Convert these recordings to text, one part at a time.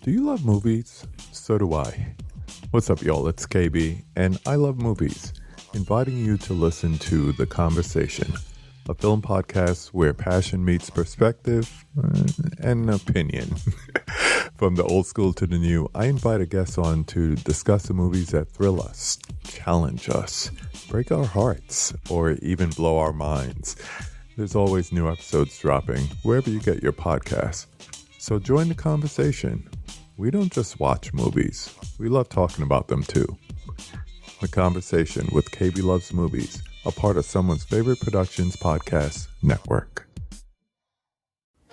Do you love movies? So do I. What's up, y'all? It's KB, and I love movies, inviting you to listen to The Conversation, a film podcast where passion meets perspective and opinion. From the old school to the new, I invite a guest on to discuss the movies that thrill us, challenge us, break our hearts, or even blow our minds. There's always new episodes dropping wherever you get your podcasts. So join the conversation. We don't just watch movies. We love talking about them too. The Conversation with KB Loves Movies, a part of Someone's Favorite Productions podcast network.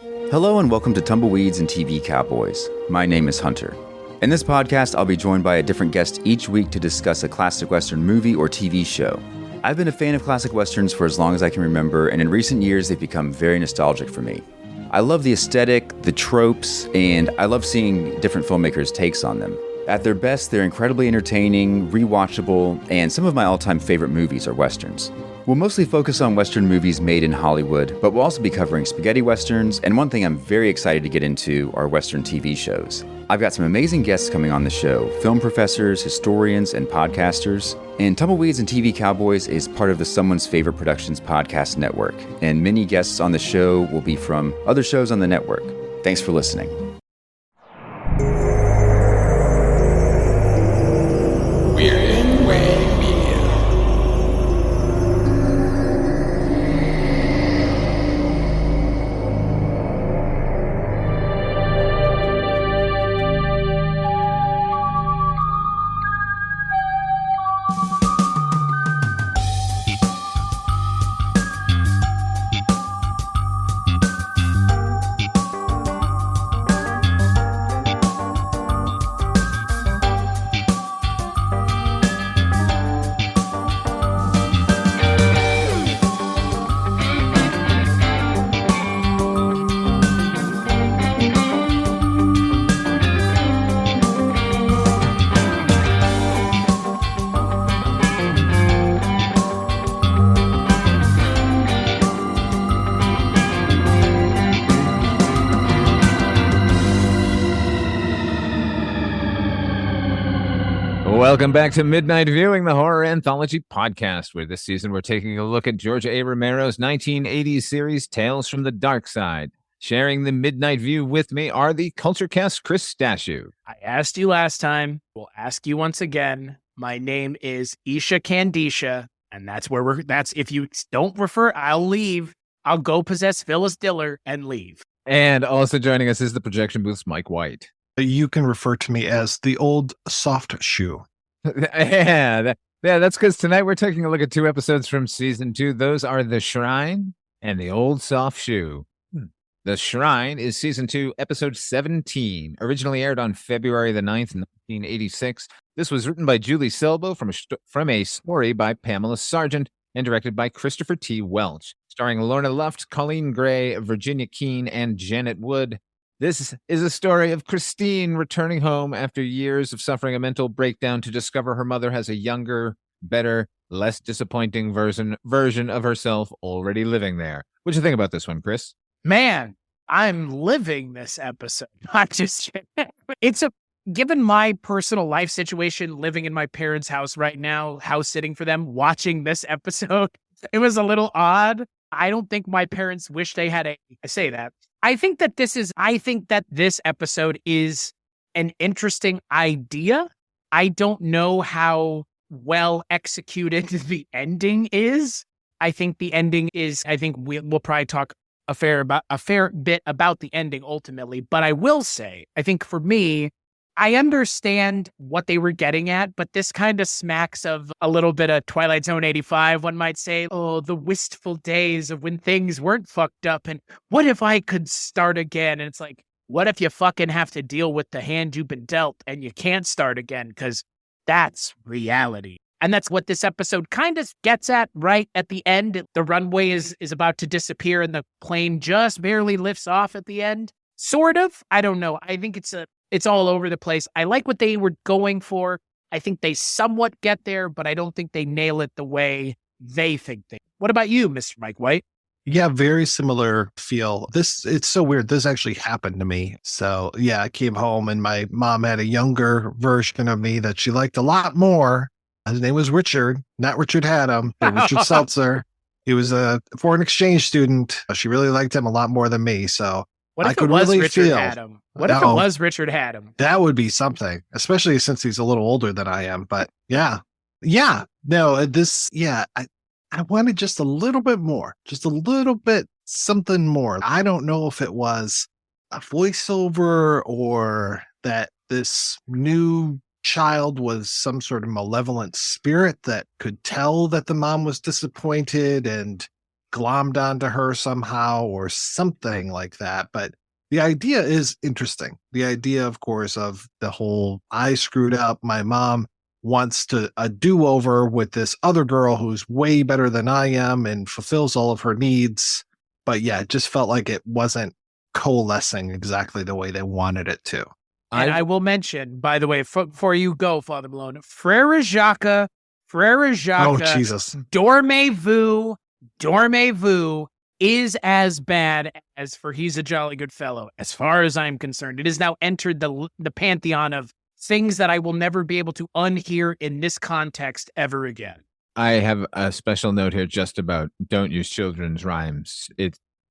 Hello and welcome to Tumbleweeds and TV Cowboys. My name is Hunter. In this podcast, I'll be joined by a different guest each week to discuss a classic Western movie or TV show. I've been a fan of classic Westerns for as long as I can remember, and in recent years, they've become very nostalgic for me. I love the aesthetic, the tropes, and I love seeing different filmmakers' takes on them. At their best, they're incredibly entertaining, rewatchable, and some of my all-time favorite movies are Westerns. We'll mostly focus on Western movies made in Hollywood, but we'll also be covering spaghetti Westerns, and one thing I'm very excited to get into are Western TV shows. I've got some amazing guests coming on the show, film professors, historians, and podcasters. And Tumbleweeds and TV Cowboys is part of the Someone's Favorite Productions podcast network, and many guests on the show will be from other shows on the network. Thanks for listening. We're in Way Media. Welcome back to Midnight Viewing, the horror anthology podcast, where this season we're taking a look at George A. Romero's 1980s series, Tales from the Darkside. Sharing the Midnight View with me are the CultureCast Chris Stashew. I asked you last time. We'll ask you once again. My name is Isha Candisha, and that's where that's if you don't refer, I'll leave. I'll go possess Phyllis Diller and leave. And also joining us is the Projection Booth's Mike White. You can refer to me as the old soft shoe. Yeah, that's because tonight we're taking a look at two episodes from season 2. Those are The Shrine and The Old Soft Shoe. The Shrine is season 2, episode 17, originally aired on February the 9th, 1986. This was written by Julie Selbo from a story by Pamela Sargent and directed by Christopher T. Welch, starring Lorna Luft, Colleen Gray, Virginia Keene, and Janet Wood. This is a story of Christine returning home after years of suffering a mental breakdown to discover her mother has a younger, better, less disappointing version of herself already living there. What do you think about this one, Chris? Man, I'm living this episode. I'm just given my personal life situation, living in my parents' house right now, house sitting for them, watching this episode, it was a little odd. I don't think my parents wish they had I say that. I think that this episode is an interesting idea. I don't know how well executed the ending is. I think we'll probably talk a fair bit about the ending ultimately, but I will say, I think for me, I understand what they were getting at, but this kind of smacks of a little bit of Twilight Zone 85. One might say, oh, the wistful days of when things weren't fucked up. And what if I could start again? And it's like, what if you fucking have to deal with the hand you've been dealt and you can't start again? Because that's reality. And that's what this episode kind of gets at right at the end. The runway is about to disappear and the plane just barely lifts off at the end. Sort of. I don't know. I think it's all over the place. I like what they were going for. I think they somewhat get there, but I don't think they nail it the way they think they. What about you, Mr. Mike White? Yeah, very similar feel. It's so weird. This actually happened to me. So yeah, I came home and my mom had a younger version of me that she liked a lot more. His name was Richard, not Richard Haddam, but Richard Seltzer. He was a foreign exchange student. She really liked him a lot more than me. So What I if it could was really Richard feel Haddam? What if it Oh, was Richard Haddam? that would be something, especially since he's a little older than I am. But yeah, no, I wanted just a little bit more, just a little bit something more. I don't know if it was a voiceover or that this new child was some sort of malevolent spirit that could tell that the mom was disappointed and glommed onto her somehow or something like that. But the idea is interesting. The idea, of course, of the whole I screwed up, my mom wants to a do-over with this other girl who's way better than I am and fulfills all of her needs. But yeah, it just felt like it wasn't coalescing exactly the way they wanted it to. And I will mention, by the way, before you go, Father Malone, Frere Jacques, Oh, Jesus. Dorme-vu is as bad as for He's a Jolly Good Fellow, as far as I'm concerned. It has now entered the pantheon of things that I will never be able to unhear in this context ever again. I have a special note here just about don't use children's rhymes.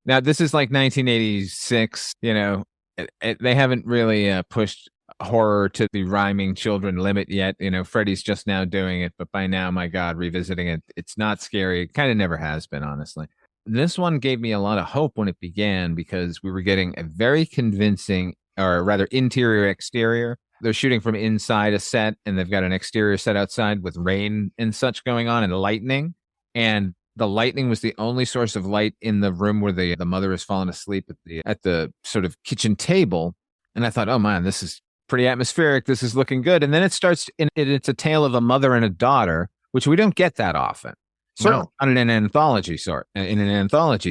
Now, this is like 1986, they haven't really pushed horror to the rhyming children limit yet. Freddy's just now doing it, but by now, my God, revisiting it, it's not scary. It kind of never has been, honestly. This one gave me a lot of hope when it began because we were getting a very convincing, or rather interior-exterior. They're shooting from inside a set, and they've got an exterior set outside with rain and such going on and lightning. And the lightning was the only source of light in the room where the mother has fallen asleep at the sort of kitchen table. And I thought, oh man, this is pretty atmospheric. This is looking good. And then it starts, it's a tale of a mother and a daughter, which we don't get that often. Certainly not in an anthology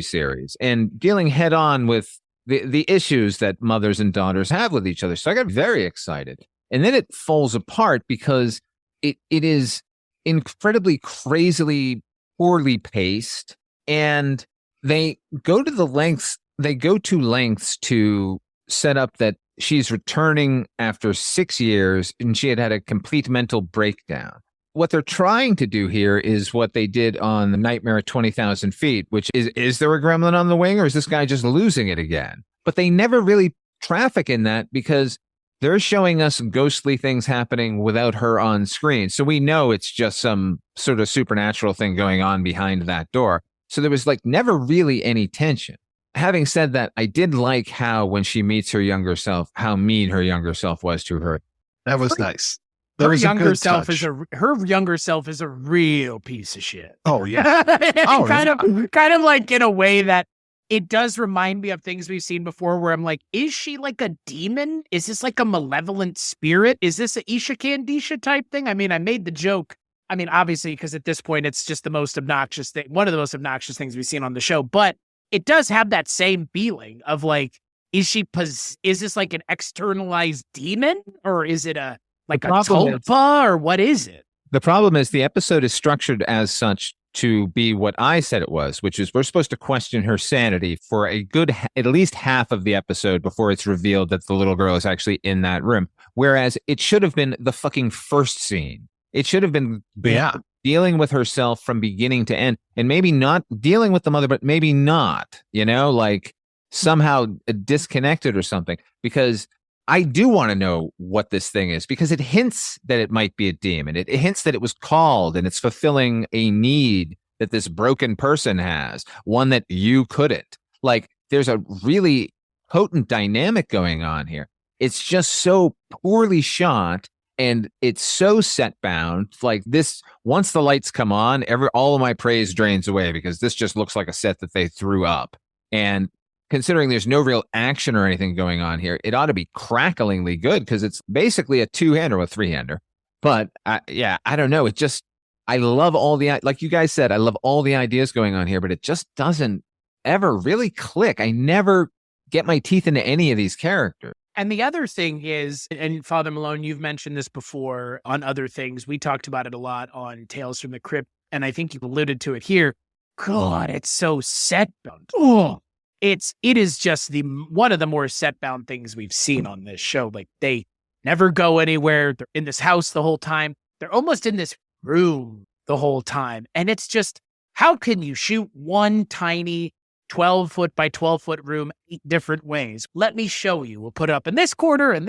series, and dealing head on with the issues that mothers and daughters have with each other. So I got very excited. And then it falls apart because it is incredibly crazily poorly paced, and they go to lengths to set up that she's returning after 6 years and she had a complete mental breakdown. What they're trying to do here is what they did on The Nightmare at 20,000 Feet, which is there a gremlin on the wing, or is this guy just losing it again? But they never really traffic in that because they're showing us ghostly things happening without her on screen. So we know it's just some sort of supernatural thing going on behind that door. So there was never really any tension. Having said that, I did like how when she meets her younger self, how mean her younger self was to her. That was nice. Her younger self is a real piece of shit. Oh yeah. kind of like in a way that it does remind me of things we've seen before where I'm like, is she like a demon? Is this like a malevolent spirit? Is this a Isha Kandisha type thing? I mean, I made the joke. I mean, obviously, because at this point, it's just the most obnoxious thing. One of the most obnoxious things we've seen on the show, but it does have that same feeling of is this like an externalized demon, or is it a tulpa, or what is it? The problem is the episode is structured as such to be what I said it was, which is we're supposed to question her sanity for a good, at least half of the episode before it's revealed that the little girl is actually in that room. Whereas it should have been the fucking first scene. It should have been dealing with herself from beginning to end, and maybe not dealing with the mother, but maybe not, somehow disconnected or something, because I do want to know what this thing is, because it hints that it might be a demon. It hints that it was called and it's fulfilling a need that this broken person has, one that you couldn't. There's a really potent dynamic going on here. It's just so poorly shot, and it's so set bound. This, once the lights come on, all of my praise drains away, because this just looks like a set that they threw up. And considering there's no real action or anything going on here, it ought to be cracklingly good, because it's basically a two-hander or a three-hander. But I don't know. I love all like you guys said, I love all the ideas going on here, but it just doesn't ever really click. I never get my teeth into any of these characters. And the other thing is, and Father Malone, you've mentioned this before on other things. We talked about it a lot on Tales from the Crypt, and I think you alluded to it here. God, it's so set bound. Oh, it is just one of the more set bound things we've seen on this show. Like, they never go anywhere. They're in this house the whole time. They're almost in this room the whole time. And it's just, how can you shoot one tiny 12-foot by 12-foot room 8 different ways? Let me show you. We'll put it up in this corner, and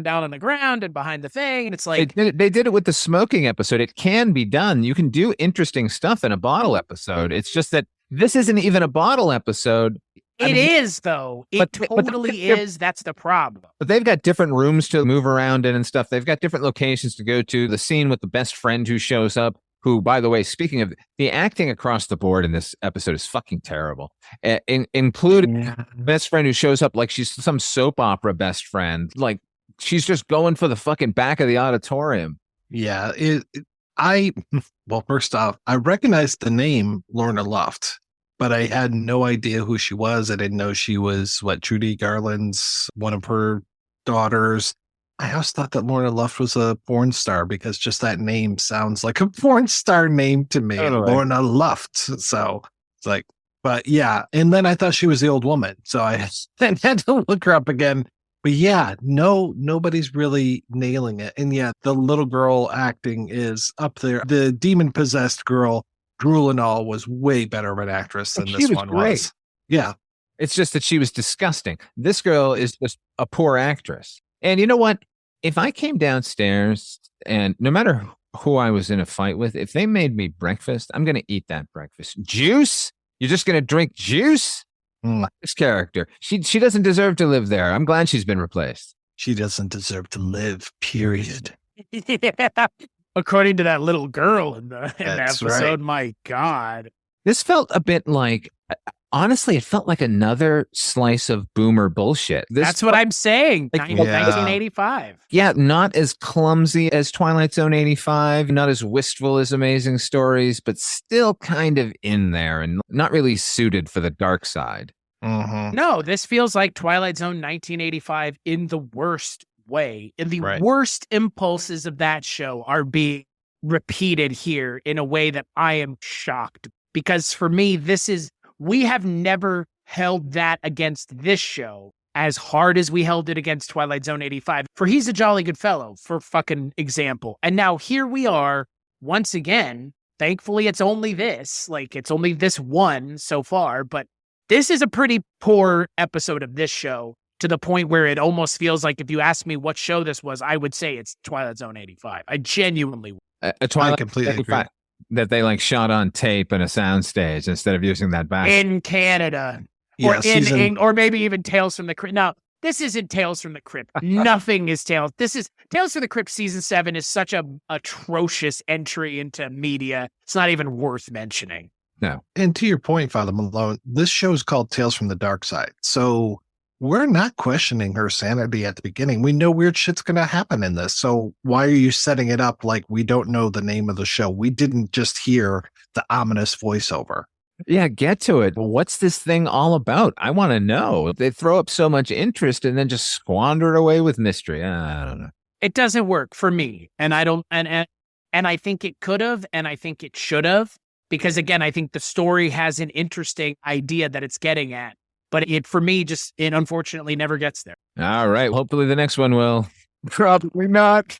down on the ground, and behind the thing. And it's like, they did it with the smoking episode. It can be done. You can do interesting stuff in a bottle episode. It's just that this isn't even a bottle episode. It is, though. It totally is. That's the problem. But they've got different rooms to move around in and stuff. They've got different locations to go to. The scene with the best friend who shows up, who, by the way, speaking of the acting across the board in this episode is fucking terrible, including best friend who shows up like she's some soap opera best friend. Like, she's just going for the fucking back of the auditorium. Yeah. Well, first off, I recognized the name Lorna Luft, but I had no idea who she was. I didn't know she was Judy Garland's one of her daughters. I always thought that Lorna Luft was a porn star because just that name sounds like a porn star name to me. Totally. Lorna Luft. So it's like, but yeah. And then I thought she was the old woman. So I then had to look her up again. But yeah, nobody's really nailing it. And yeah, the little girl acting is up there. The demon possessed girl, Drew Linall, was way better of an actress than this one was. Yeah. It's just that she was disgusting. This girl is just a poor actress. And you know what? If I came downstairs and no matter who I was in a fight with, if they made me breakfast, I'm going to eat that breakfast. Juice? You're just going to drink juice? This character. She doesn't deserve to live there. I'm glad she's been replaced. She doesn't deserve to live, period. According to that little girl in the episode, right. My God. This felt a bit like, honestly, it felt like another slice of boomer bullshit. That's what I'm saying. Like, 1985. Yeah, not as clumsy as Twilight Zone 85, not as wistful as Amazing Stories, but still kind of in there and not really suited for the dark side. Mm-hmm. No, this feels like Twilight Zone 1985 in the worst way. In the worst impulses of that show are being repeated here in a way that I am shocked. Because for me, we have never held that against this show as hard as we held it against Twilight Zone 85. For He's a Jolly Good Fellow, for fucking example. And now here we are, once again. Thankfully, it's only this. Like, it's only this one so far. But this is a pretty poor episode of this show, to the point where it almost feels like if you ask me what show this was, I would say it's Twilight Zone 85. I genuinely would. Twilight I completely agree. That they like shot on tape in a soundstage instead of using that back in Canada, or or maybe even Tales from the Crypt. Now, this isn't Tales from the Crypt. Nothing is Tales. This is Tales from the Crypt. Season 7 is such a atrocious entry into media. It's not even worth mentioning. No. And to your point, Father Malone, this show is called Tales from the Darkside. So we're not questioning her sanity at the beginning. We know weird shit's going to happen in this. So why are you setting it up like we don't know the name of the show? We didn't just hear the ominous voiceover. Yeah, get to it. What's this thing all about? I want to know. They throw up so much interest and then just squander it away with mystery. I don't know. It doesn't work for me. And I don't, and I think it could have, and I think it should have, because again, I think the story has an interesting idea that it's getting at. But it, for me, it unfortunately never gets there. All right. Hopefully the next one will. Probably not.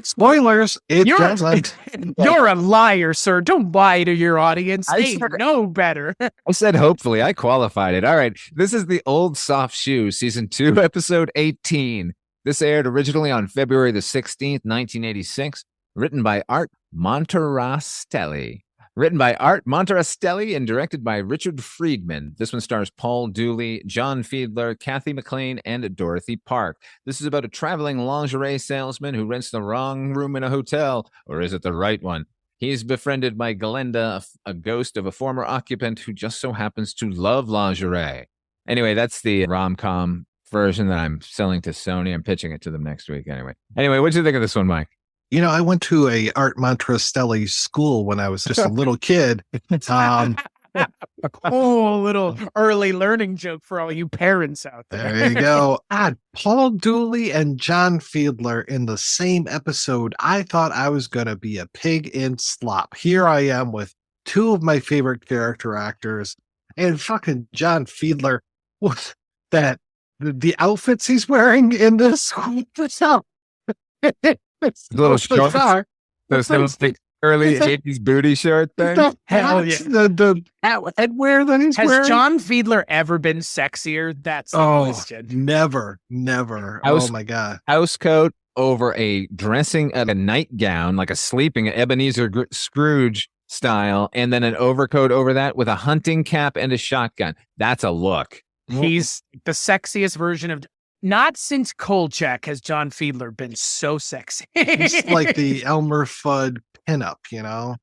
Spoilers. You're a liar, sir. Don't lie to your audience. They know better. I said hopefully. I qualified it. All right. This is The Old Soft Shoe, Season 2, Episode 18. This aired originally on February the 16th, 1986. Written by Art Montarastelli. Written by Art Montarastelli and directed by Richard Friedman. This one stars Paul Dooley, John Fiedler, Kathy McLean, and Dorothy Park. This is about a traveling lingerie salesman who rents the wrong room in a hotel, or is it the right one? He's befriended by Glenda, a ghost of a former occupant who just so happens to love lingerie. Anyway, that's the rom-com version that I'm selling to Sony. I'm pitching it to them next week Anyway, what did you think of this one, Mike? You know, I went to a Art Montarastelli school when I was just a little kid. Oh, little early learning joke for all you parents out there. There you go. Paul Dooley and John Fiedler in the same episode. I thought I was going to be a pig in slop. Here I am with two of my favorite character actors, and fucking John Fiedler. What that the outfits he's wearing in this? Little shorts. Those little early 80s booty short thing. Hell yeah. The headwear that he's Has wearing. John Fiedler ever been sexier? That's the question. Never. Oh my God. House coat over a nightgown, like a sleeping Ebenezer Scrooge style, and then an overcoat over that with a hunting cap and a shotgun. That's a look. He's the sexiest version of. Not since Kolchak has John Fiedler been so sexy. He's like the Elmer Fudd pinup, you know?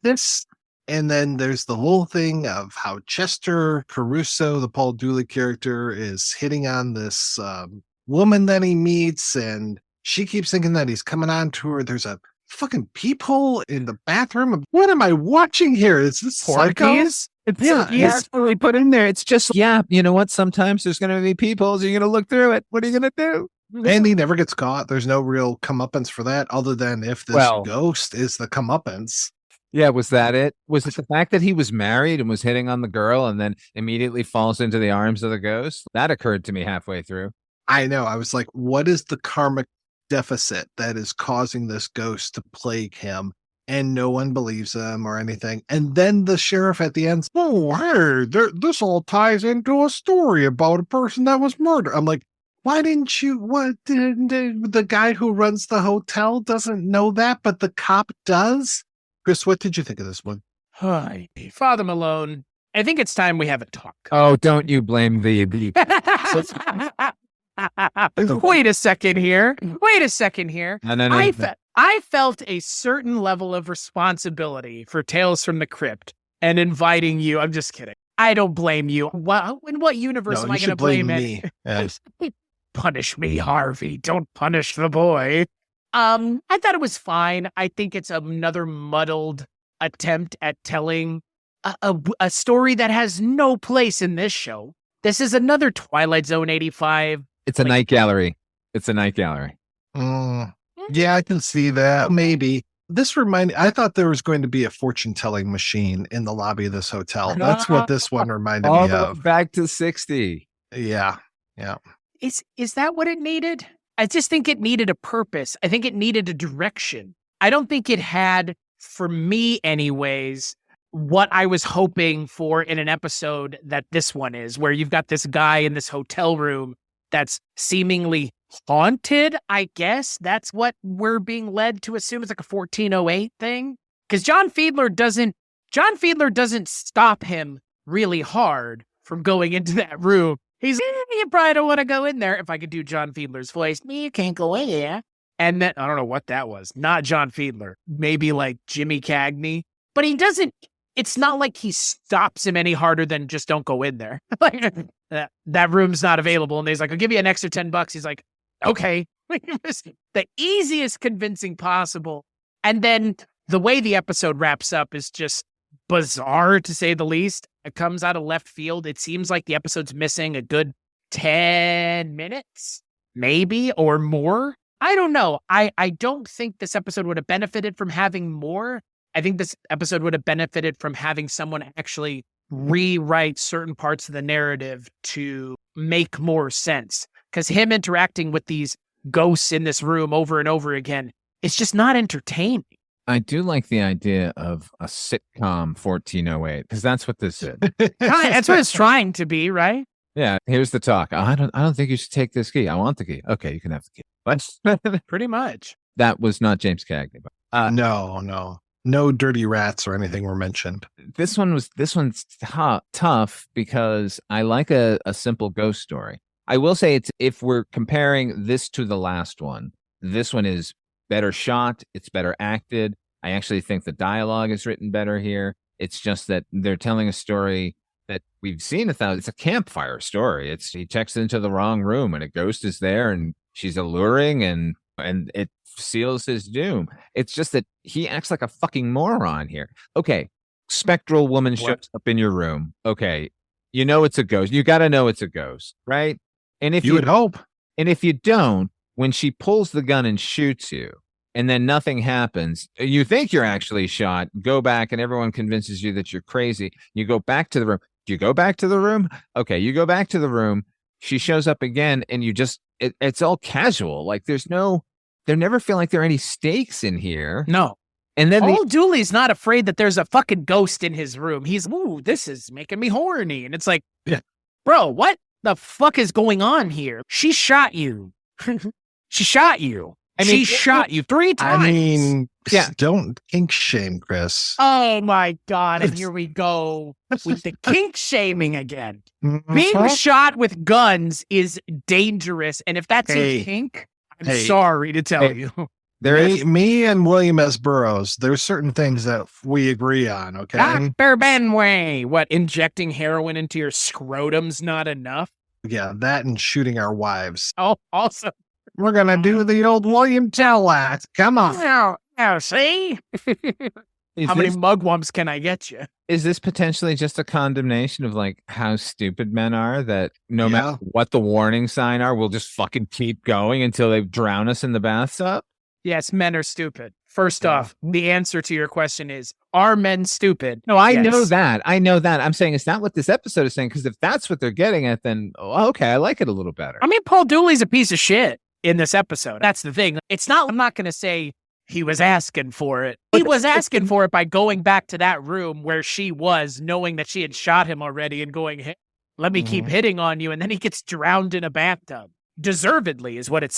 This, and then there's the whole thing of how Chester Caruso, the Paul Dooley character, is hitting on this woman that he meets, and she keeps thinking that he's coming on to her. There's a fucking peephole in the bathroom. What am I watching here? Is this Psycho? It's totally put in there. It's just, you know what? Sometimes there's going to be peepholes. You're going to look through it. What are you going to do? And he never gets caught. There's no real comeuppance for that, other than if this ghost is the comeuppance. Yeah, was that it? Was it the fact that he was married and was hitting on the girl and then immediately falls into the arms of the ghost? That occurred to me halfway through. I know. I was like, what is the karmic deficit that is causing this ghost to plague him? And no one believes him or anything. And then the sheriff at the end, this all ties into a story about a person that was murdered. I'm like, why didn't you? What the guy who runs the hotel doesn't know that, but the cop does? Chris, what did you think of this one? Hi, Father Malone. I think it's time we have a talk. Oh, don't you blame the Wait a second here. No. I felt a certain level of responsibility for Tales from the Crypt and inviting you. I'm just kidding. I don't blame you. In what universe am I going to blame me? Yes. Punish me, Harvey. Don't punish the boy. I thought it was fine. I think it's another muddled attempt at telling a story that has no place in this show. This is another Twilight Zone 85. It's a night gallery. Yeah, I can see that. Maybe. I thought there was going to be a fortune-telling machine in the lobby of this hotel. That's what this one reminded me of. Back to 60. Yeah. Is that what it needed? I just think it needed a purpose. I think it needed a direction. I don't think it had, for me anyways, what I was hoping for in an episode that this one is, where you've got this guy in this hotel room that's seemingly haunted, I guess. That's what we're being led to assume. It's like a 1408 thing. Because John Fiedler doesn't stop him really hard from going into that room. He's, you probably don't want to go in there. If I could do John Fiedler's voice, you can't go in there. And then, I don't know what that was. Not John Fiedler. Maybe like Jimmy Cagney. But he doesn't, it's not like he stops him any harder than just don't go in there. Like, that room's not available. And he's like, I'll give you an extra $10. He's like, okay. The easiest convincing possible. And then the way the episode wraps up is just bizarre, to say the least. It comes out of left field. It seems like the episode's missing a good 10 minutes, maybe, or more. I don't know. I don't think this episode would have benefited from having more. I think this episode would have benefited from having someone actually rewrite certain parts of the narrative to make more sense. Because him interacting with these ghosts in this room over and over again, it's just not entertaining. I do like the idea of a sitcom 1408, because that's what this is. That's what it's trying to be, right? Yeah, here's the talk. I don't think you should take this key. I want the key. Okay, you can have the key. But pretty much. That was not James Cagney. But, no dirty rats or anything were mentioned. This one's tough because I like a simple ghost story. I will say if we're comparing this to the last one, this one is better shot. It's better acted. I actually think the dialogue is written better here. It's just that they're telling a story that we've seen 1,000. It's a campfire story. He checks into the wrong room and a ghost is there and she's alluring and it seals his doom. It's just that he acts like a fucking moron here. Okay, spectral woman What? shows up in your room. Okay, you know it's a ghost. You got to know it's a ghost, right? And if You would hope. and if you don't, when she pulls the gun and shoots you, and then nothing happens, you think you're actually shot. Go back, and everyone convinces you that you're crazy. You go back to the room. Do you go back to the room? Okay, you go back to the room. She shows up again, and you just it's all casual. Like there never feel like there are any stakes in here. No. And then Old Dooley's not afraid that there's a fucking ghost in his room. He's, ooh, this is making me horny. And it's like, Yeah. bro, what the fuck is going on here? She shot you. She shot you. She shot you 3 times. I mean, Yeah. don't kink shame, Chris. Oh my God. And here we go with the kink shaming again. Being shot with guns is dangerous. And if that's a kink, I'm sorry to tell you. Me and William S. Burroughs, there's certain things that we agree on, okay? Dr. Benway. What, injecting heroin into your scrotum's not enough? Yeah, that and shooting our wives. Oh, also. We're going to do the old William Tell act. Come on. Now, see? How many mugwumps can I get you? Is this potentially just a condemnation of like how stupid men are, that no matter what the warning sign are, we'll just fucking keep going until they drown us in the bathtub? Yes, men are stupid. First off, the answer to your question is, are men stupid? No, I know that. I'm saying it's not what this episode is saying, because if that's what they're getting at, then, okay, I like it a little better. I mean, Paul Dooley's a piece of shit in this episode. That's the thing. I'm not going to say he was asking for it. He was asking for it by going back to that room where she was, knowing that she had shot him already and going, hey, let me keep hitting on you. And then he gets drowned in a bathtub. Deservedly is what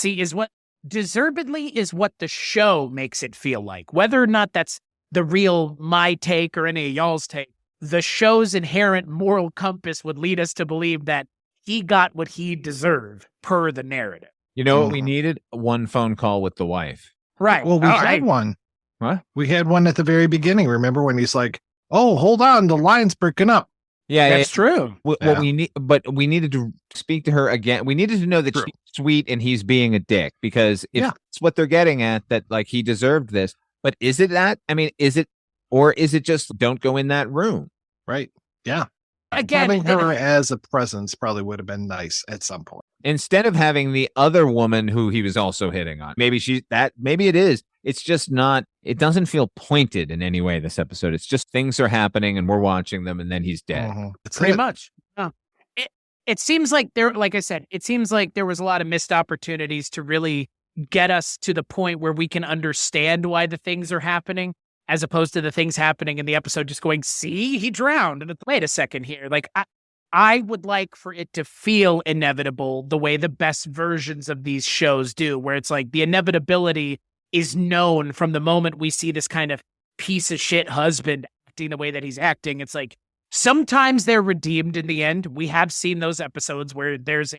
Deservedly is what the show makes it feel like. Whether or not that's the real my take or any of y'all's take, the show's inherent moral compass would lead us to believe that he got what he deserved per the narrative. You know what we needed? One phone call with the wife. Right. Well, we had one. What? We had one at the very beginning. Remember when he's like, oh, hold on, the line's breaking up. Yeah, that's true. What we needed to speak to her again. We needed to know that she's sweet and he's being a dick, because if that's what they're getting at, that like he deserved this. But is it that? I mean, is it just don't go in that room? Right. Yeah. Again, having her as a presence probably would have been nice at some point. Instead of having the other woman who he was also hitting on. Maybe it is. It's just not, it doesn't feel pointed in any way, this episode. It's just things are happening and we're watching them and then he's dead. Pretty much. It seems like like I said, it seems like there was a lot of missed opportunities to really get us to the point where we can understand why the things are happening, as opposed to the things happening in the episode just going, see, he drowned. And wait a second here. Like, I would like for it to feel inevitable the way the best versions of these shows do, where it's like the inevitability is known from the moment we see this kind of piece of shit husband acting the way that he's acting. It's like sometimes they're redeemed in the end. We have seen those episodes where there's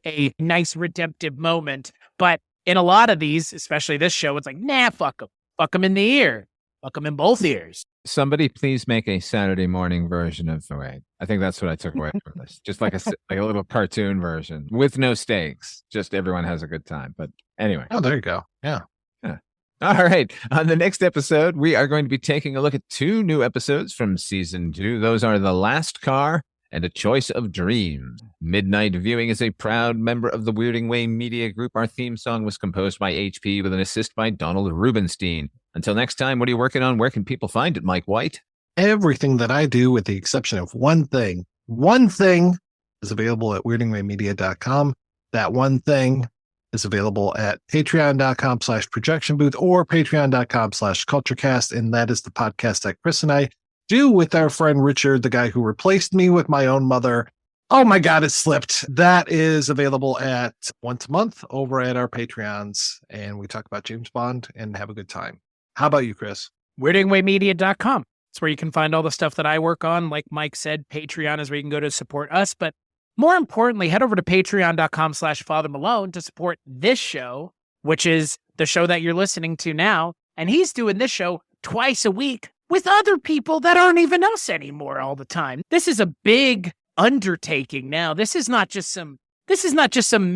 a nice redemptive moment. But in a lot of these, especially this show, it's like, nah, fuck him. Fuck him in the ear. Fuck him in both ears. Somebody please make a Saturday morning version of the way. I think that's what I took away from this. Just like a little cartoon version with no stakes. Just everyone has a good time. But anyway. Oh, there you go. Yeah. All right. On the next episode, we are going to be taking a look at 2 new episodes from season 2. Those are The Last Car and A Choice of Dreams. Midnight Viewing is a proud member of the Weirding Way Media Group. Our theme song was composed by HP with an assist by Donald Rubenstein. Until next time, what are you working on? Where can people find it, Mike White? Everything that I do, with the exception of one thing. One thing is available at weirdingwaymedia.com. That one thing is available at patreon.com/projection booth or patreon.com/culturecast. And that is the podcast that Chris and I do with our friend Richard, the guy who replaced me with my own mother. Oh my God, it slipped. That is available at once a month over at our Patreons. And we talk about James Bond and have a good time. How about you, Chris? weirdingwaymedia.com. It's where you can find all the stuff that I work on. Like Mike said, Patreon is where you can go to support us. But more importantly, head over to patreon.com/Father Malone to support this show, which is the show that you're listening to now. And he's doing this show twice a week with other people that aren't even us anymore all the time. This is a big undertaking now. This is not just some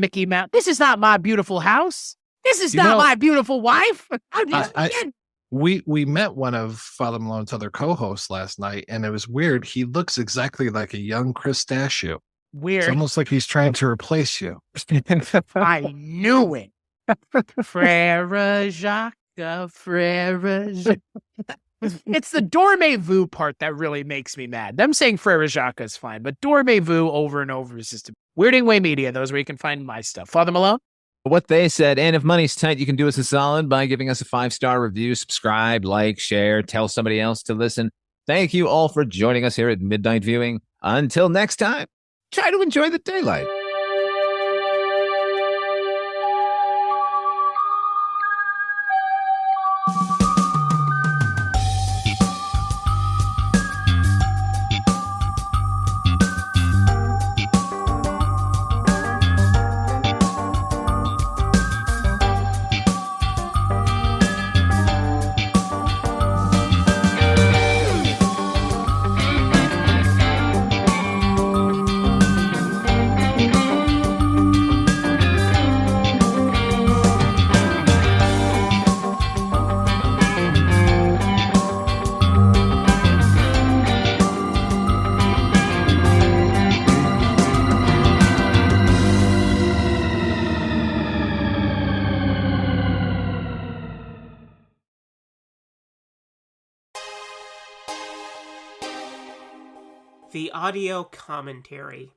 Mickey Mouse. This is not my beautiful house. This is not my beautiful wife. We met one of Father Malone's other co-hosts last night, and it was weird. He looks exactly like a young Cristachio. It's Weird. almost like he's trying to replace you. I knew it. Frere Jacques, Frere Jacques. It's the dormez-vous part that really makes me mad. Them saying Frere Jacques is fine, but dormez-vous over and over is just Weirding Way Media. Those where you can find my stuff. Father Malone? What they said, and if money's tight, you can do us a solid by giving us a 5-star review, subscribe, like, share, tell somebody else to listen. Thank you all for joining us here at Midnight Viewing. Until next time, try to enjoy the daylight. The audio commentary.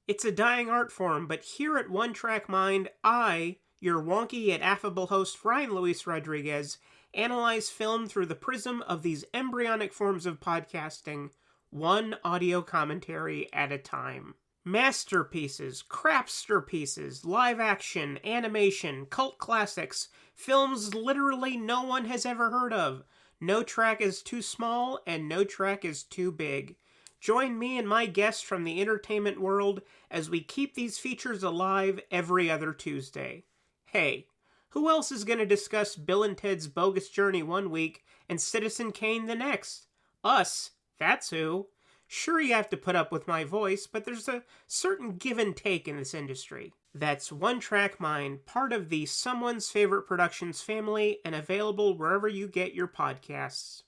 It's a dying art form, but here at One Track Mind, I, your wonky yet affable host Ryan Luis Rodriguez, analyze film through the prism of these embryonic forms of podcasting, one audio commentary at a time. Masterpieces, crapster pieces, live action, animation, cult classics, films literally no one has ever heard of. No track is too small, and no track is too big. Join me and my guests from the entertainment world as we keep these features alive every other Tuesday. Hey, who else is going to discuss Bill and Ted's Bogus Journey one week and Citizen Kane the next? Us, that's who. Sure, you have to put up with my voice, but there's a certain give and take in this industry. That's One Track Mind, part of the Someone's Favorite Productions family and available wherever you get your podcasts.